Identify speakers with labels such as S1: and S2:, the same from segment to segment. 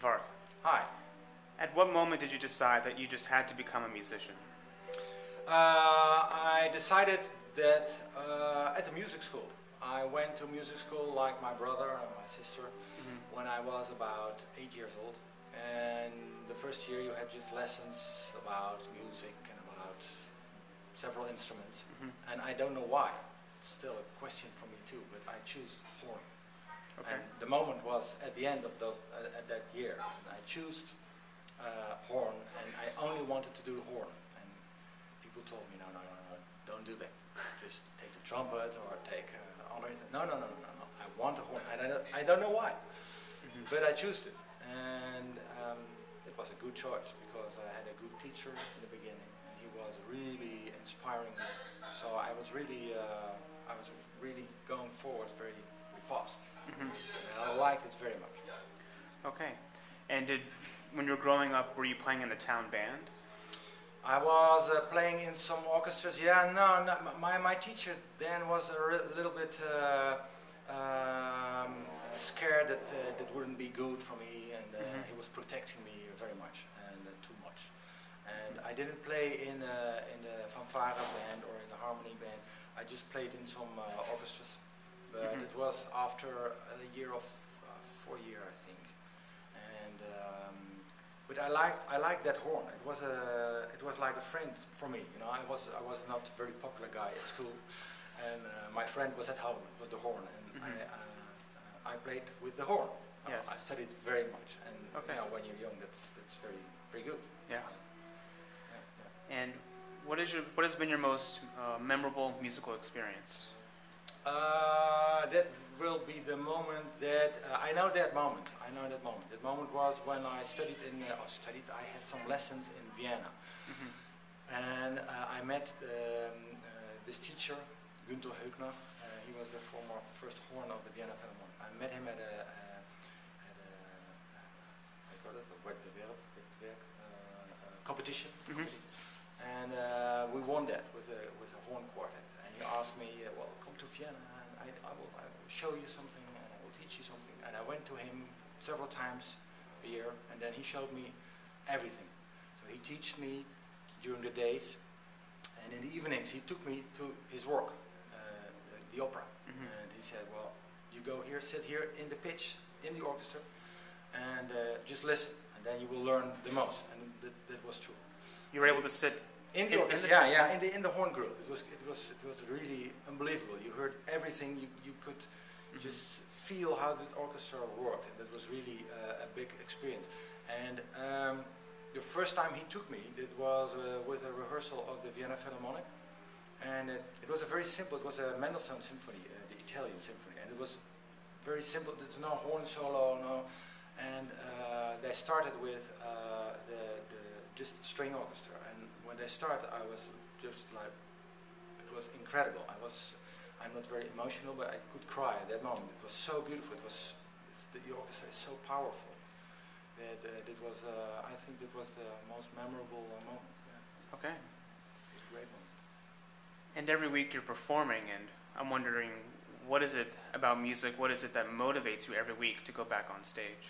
S1: Vart,
S2: Hi.
S1: at what moment did you decide that you just had to become a musician?
S2: I decided that at the music school. I went to music school like my brother and my sister when I was about 8 years old. And the first year you had just lessons about music and about several instruments. And I don't know why. It's still a question for me too, but I chose horn.
S1: Okay.
S2: And the moment was at the end of at that year. And I chose horn, and I only wanted to do horn. And people told me, no, don't do that. Just take the trumpet or take other instruments. No. I want a horn. I don't know why, but I chose it, and it was a good choice because I had a good teacher in the beginning, and he was really inspiring me. So I was really going forward very fast. And I liked it very much.
S1: Okay. And when you were growing up, were you playing in the town band?
S2: I was playing in some orchestras. Yeah, no, my teacher then was a little bit scared that that wouldn't be good for me, and he was protecting me very much and too much. And I didn't play in the fanfare band or in the harmony band. I just played in some orchestras, but it was after a year of 4 years, I think. And but I liked that horn. It was like a friend for me. You know, I was not a very popular guy at school, and my friend was at home. It was the horn, and I played with the horn.
S1: Yes.
S2: I studied very much, and
S1: okay.
S2: you know, when you're young, that's very good.
S1: Yeah. And what has been your most memorable musical experience?
S2: That will be the moment that I know that moment. That moment was when I studied I had some lessons in Vienna, and I met this teacher, Günther Heugner. He was the former first horn of the Vienna Philharmonic. I met him at a competition. And we won that with a horn quartet. And he asked me, well, come to Vienna, and I will show you something, and I will teach you something. And I went to him several times a year, and then he showed me everything. So he taught me during the days, and in the evenings he took me to his work, the opera. And he said, well, you go here, sit here in the pitch, in the orchestra, and just listen, and then you will learn the most. And that was true.
S1: You were able to sit
S2: in the orchestra, in the horn group. It was really unbelievable. You heard everything. You could just feel how the orchestra worked, and that was really a big experience. And the first time he took me, it was with a rehearsal of the Vienna Philharmonic, and it was a very simple. It was a Mendelssohn symphony, the Italian symphony, and it was very simple. There's no horn solo, no, and they started with just string orchestra, and when they started, I was just like, it was incredible. I'm not very emotional, but I could cry at that moment. It was so beautiful. The orchestra is so powerful that it was. I think it was the most memorable moment. Yeah.
S1: Okay.
S2: It was a great moment.
S1: And every week you're performing, and I'm wondering, what is it about music? What is it that motivates you every week to go back on stage?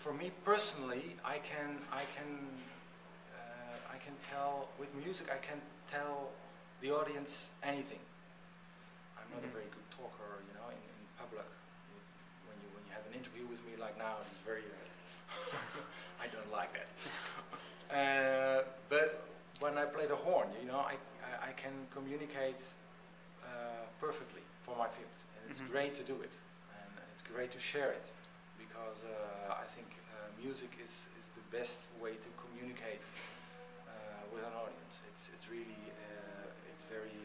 S1: For me personally, I can tell with music. I can tell the audience anything. I'm not a very good talker, you know, in public. When you have an interview with me like now, it's very. I don't like that. But when I play the horn, you know, I can communicate perfectly for my feelings, and it's great to do it, and it's great to share it, because I think music is the best way to communicate with an audience. It's really it's very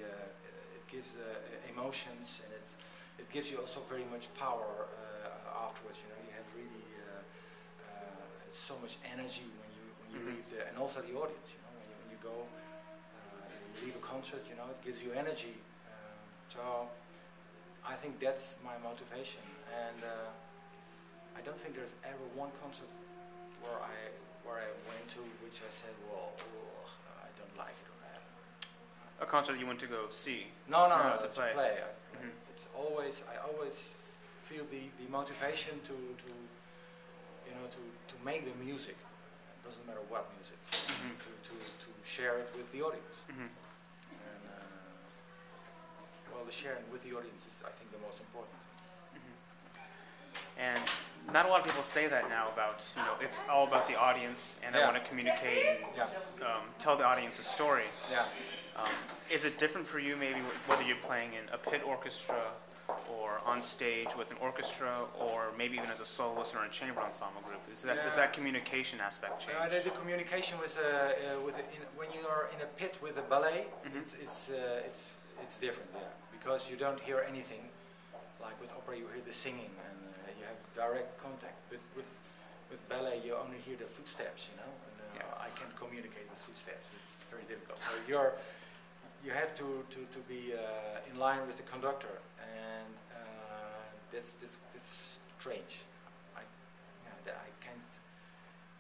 S1: it gives emotions, and it gives you also very much power afterwards. You know, you have really so much energy when you leave there, and also the audience. You know, when you go you leave a concert, you know, it gives you energy. So I think that's my motivation, and I don't think there's ever one concert where I went to which I said, well, I don't like it, or
S3: a concert you went to go see.
S2: No,
S3: to play.
S2: It's always, I always feel the motivation to you know, to make the music. It doesn't matter what music. To share it with the audience. And well, the sharing with the audience is, I think, the most important thing.
S3: And not a lot of people say that now about, you know, it's all about the audience, and I want to communicate and tell the audience a story. Is it different for you, maybe, whether you're playing in a pit orchestra or on stage with an orchestra, or maybe even as a soloist or in a chamber ensemble group? Does that communication aspect change?
S2: The communication with when you are in a pit with a ballet, it's different, because you don't hear anything. Like with opera, you hear the singing and you have direct contact. But with ballet, you only hear the footsteps, you know. And I can't communicate with footsteps. It's very difficult. So you have to be in line with the conductor, and that's strange. I can't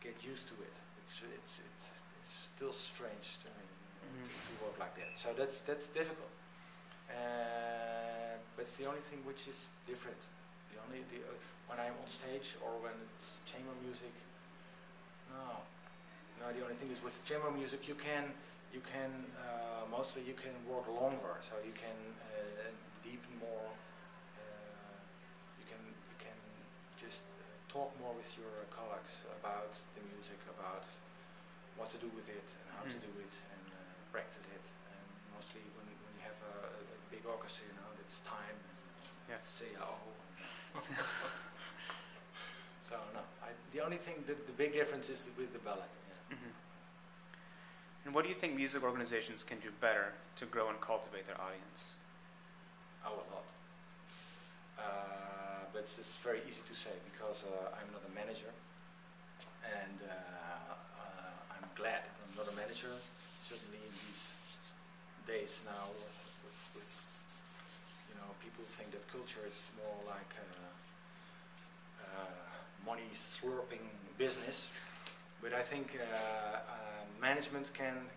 S2: get used to it. It's still strange to me to work like that. So that's difficult. But it's the only thing which is different. When I'm on stage or when it's chamber music. No. The only thing is with chamber music you can mostly you can work longer, so you can deepen more. You can just talk more with your colleagues about the music, about what to do with it and how to do it, and practice it. And mostly when you have a big orchestra, you know, it's time. Say So no, the only thing, the big difference is with the ballet.
S3: And what do you think music organizations can do better to grow and cultivate their audience?
S2: A lot. But it's very easy to say, because I'm not a manager, and I'm glad that I'm not a manager. Certainly in these days now, with you know, people think that culture is more like money slurping business. But I think management can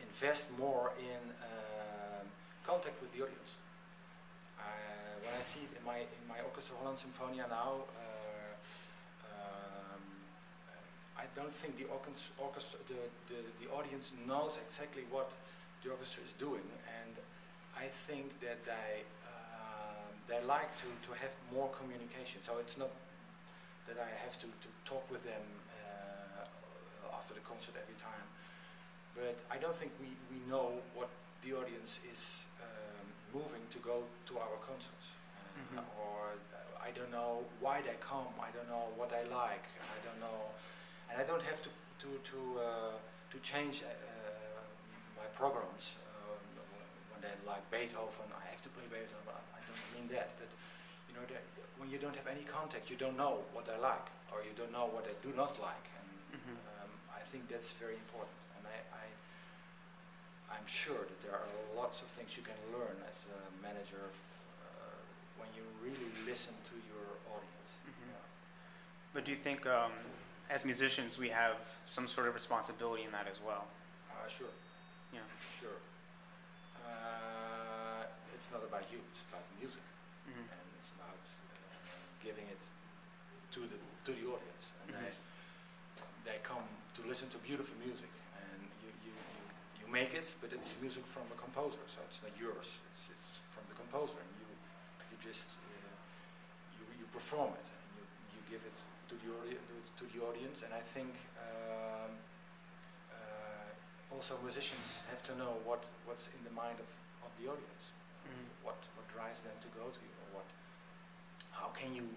S2: invest more in contact with the audience. When I see it in my orchestra, Holland Symfonia now, I don't think the orchestra, the audience knows exactly what the orchestra is doing, and I think that they like to have more communication. So it's not that I have to talk with them after the concert every time, but I don't think we know what the audience is moving to go to our concerts, or I don't know why they come. I don't know what they like. I don't know, and I don't have to change my programs when they like Beethoven. I have to play Beethoven. I don't mean that, but you know, when you don't have any contact, you don't know what they like, or you don't know what they do not like, and I think that's very important. And I'm sure that there are lots of things you can learn as a manager when you really listen to your audience.
S3: But do you think, as musicians, we have some sort of responsibility in that as well?
S2: Sure.
S3: Yeah.
S2: Sure. It's not about you; it's about music, and it's about giving it to the audience. And they come to listen to beautiful music, and you make it, but it's music from a composer, so it's not yours. It's from the composer, and you just you perform it, and you give it to the audience. And I think also musicians have to know what's in the mind of the audience, what drives them to go to you, or how can you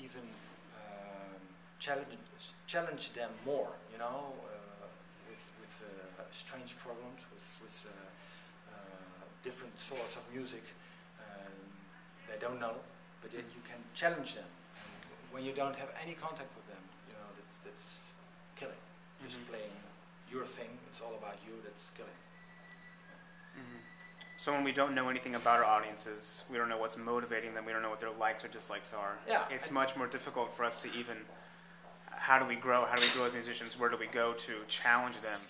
S2: even challenge them more, you know, with strange programs, with different sorts of music they don't know, but then you can challenge them. And when you don't have any contact with them, you know, that's killing. Just playing your thing, it's all about you, that's killing.
S3: So when we don't know anything about our audiences, we don't know what's motivating them, we don't know what their likes or dislikes are, it's much more difficult for us to even, how do we grow as musicians, where do we go to challenge them?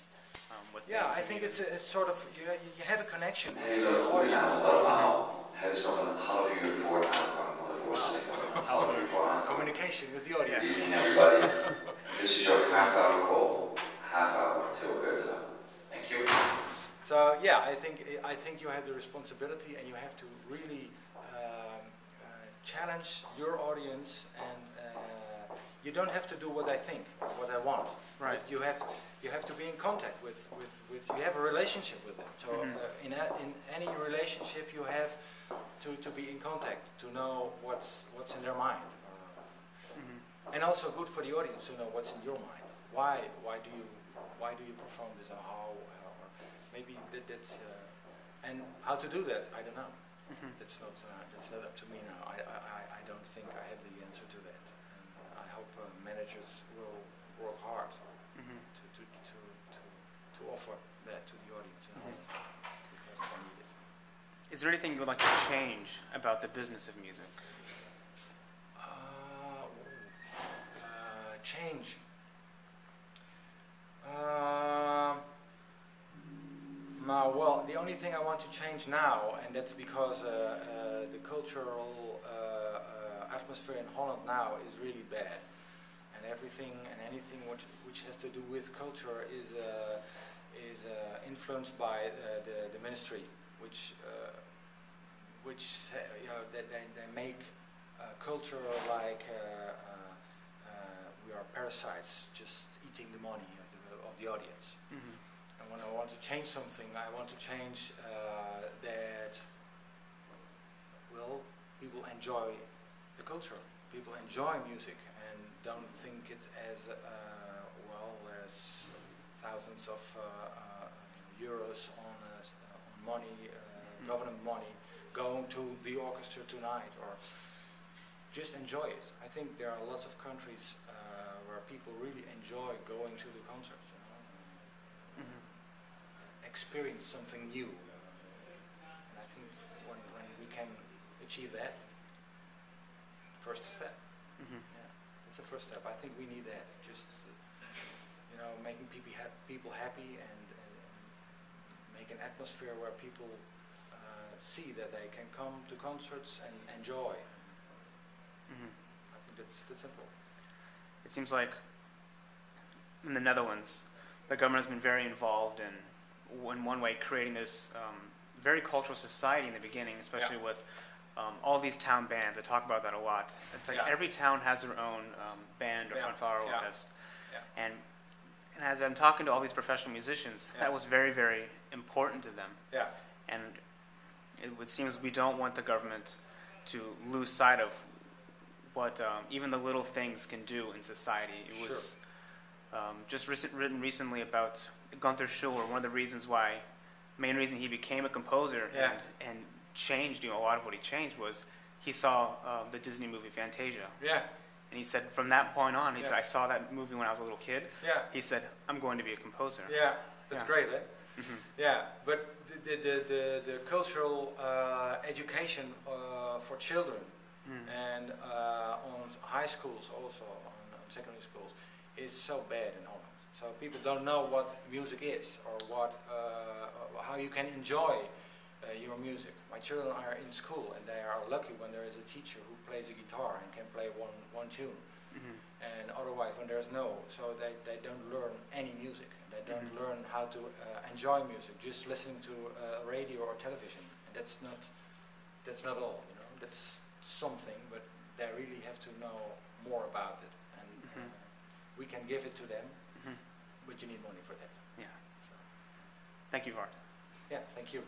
S3: with
S2: Yeah,
S3: things
S2: I think it's sort of, you have a connection with
S4: Hele
S2: the audience.
S4: allemaal. Het is nog een half uur voor het aanvang van de voorstelling. Half uur voor aanvang.
S2: Communication with the audience.
S4: Good evening, everybody. This is your half-hour call. Half hour till Goethe. Thank you.
S2: So yeah, I think you have the responsibility, and you have to really challenge your audience, and you don't have to do what I think, what I want.
S3: Right.
S2: You have to be in contact with you have a relationship with them. So in any relationship, you have to be in contact, to know what's in their mind, and also good for the audience to know what's in your mind. Why do you perform this, or how, or maybe that's and how to do that? I don't know. That's not up to me now. I don't think I have the answer to that. And I hope managers will work hard to offer that to the audience, because they need it.
S3: Is there anything you would like to change about the business of music?
S2: Change. Well, the only thing I want to change now, and that's because the cultural atmosphere in Holland now is really bad, and everything and anything which has to do with culture is influenced by the ministry, which they make culture like we are parasites, just eating the money of the audience. And when I want to change something, I want to change that, well, people enjoy the culture. People enjoy music and don't think it as, well, there's thousands of euros on money, government money, going to the orchestra tonight, or just enjoy it. I think there are lots of countries where people really enjoy going to the concerts. Experience something new, and I think when we can achieve that, first step, that's the first step. I think we need that, just making people happy, and make an atmosphere where people see that they can come to concerts and enjoy. I think that's simple.
S3: It seems like in the Netherlands, the government has been very involved in one way, creating this very cultural society in the beginning, especially with all these town bands. I talk about that a lot. It's like every town has their own band or fanfare orchestra. And as I'm talking to all these professional musicians, that was very, very important to them. And it seems we don't want the government to lose sight of what even the little things can do in society. It was just written recently about Gunther Schuller. One of the main reason he became a composer and changed, a lot of what he changed was he saw the Disney movie Fantasia. And he said from that point on, he said, I saw that movie when I was a little kid. He said, I'm going to be a composer.
S2: That's great, eh? But the cultural education for children and on high schools also, on secondary schools, is so bad in Holland. So people don't know what music is, or how you can enjoy your music. My children are in school, and they are lucky when there is a teacher who plays a guitar and can play one tune. And otherwise, when there's so they don't learn any music. They don't learn how to enjoy music, just listening to radio or television. And that's not all. That's something, but they really have to know more about it. And we can give it to them. But you need money for that.
S3: Thank you, Bart.
S2: Thank you.